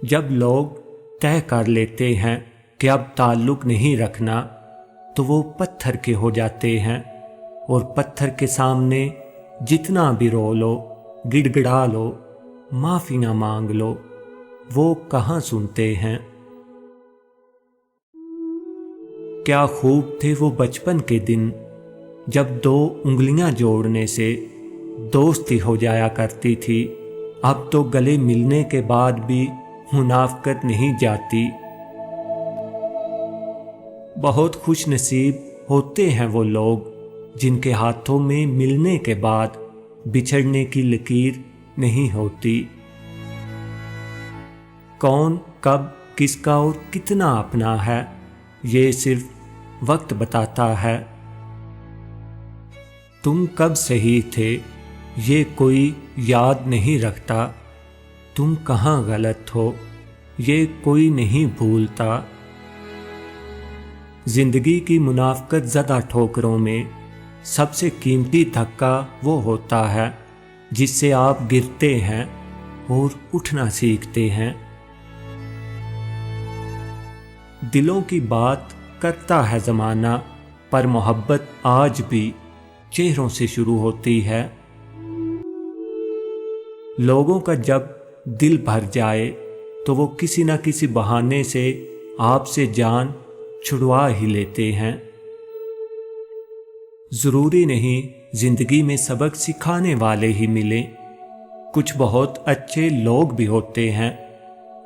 जब लोग तय कर लेते हैं कि अब ताल्लुक नहीं रखना, तो वो पत्थर के हो जाते हैं और पत्थर के सामने जितना भी रो लो, गिड़गिड़ा लो, माफियां मांग लो, वो कहाँ सुनते हैं। क्या खूब थे वो बचपन के दिन, जब दो उंगलियां जोड़ने से दोस्ती हो जाया करती थी। अब तो गले मिलने के बाद भी मुनाफकत नहीं जाती। बहुत खुश नसीब होते हैं वो लोग जिनके हाथों में मिलने के बाद बिछड़ने की लकीर नहीं होती। कौन कब किसका और कितना अपना है, ये सिर्फ वक्त बताता है। तुम कब सही थे ये कोई याद नहीं रखता, तुम कहाँ गलत हो ये कोई नहीं भूलता। जिंदगी की मुनाफकत ज़दा ठोकरों में सबसे कीमती धक्का वो होता है जिससे आप गिरते हैं और उठना सीखते हैं। दिलों की बात करता है ज़माना, पर मोहब्बत आज भी चेहरों से शुरू होती है। लोगों का जब दिल भर जाए तो वो किसी न किसी बहाने से आपसे जान छुड़वा ही लेते हैं। ज़रूरी नहीं जिंदगी में सबक सिखाने वाले ही मिले, कुछ बहुत अच्छे लोग भी होते हैं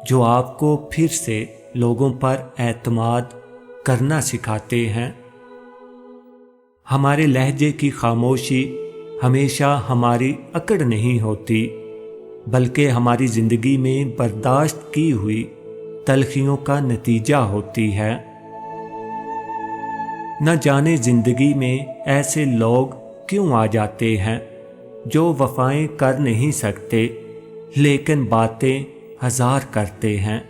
जो आपको फिर से लोगों पर एतमाद करना सिखाते हैं। हमारे लहजे की खामोशी हमेशा हमारी अकड़ नहीं होती, बल्कि हमारी ज़िंदगी में बर्दाश्त की हुई तलखियों का नतीजा होती है। न जाने ज़िंदगी में ऐसे लोग क्यों आ जाते हैं जो वफ़ाएं कर नहीं सकते, लेकिन बातें हज़ार करते हैं।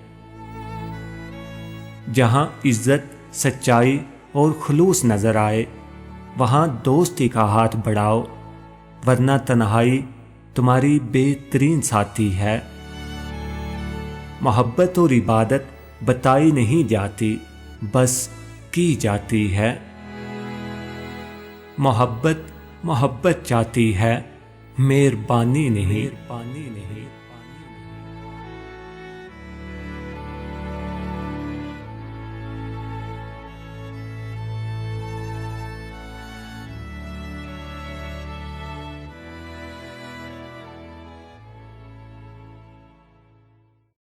जहाँ इज़्ज़त, सच्चाई और खुलूस नज़र आए, वहाँ दोस्ती का हाथ बढ़ाओ, वरना तन्हाई तुम्हारी बेहतरीन साथी है। मोहब्बत और इबादत बताई नहीं जाती, बस की जाती है। मोहब्बत मोहब्बत चाहती है, मेहरबानी नहीं।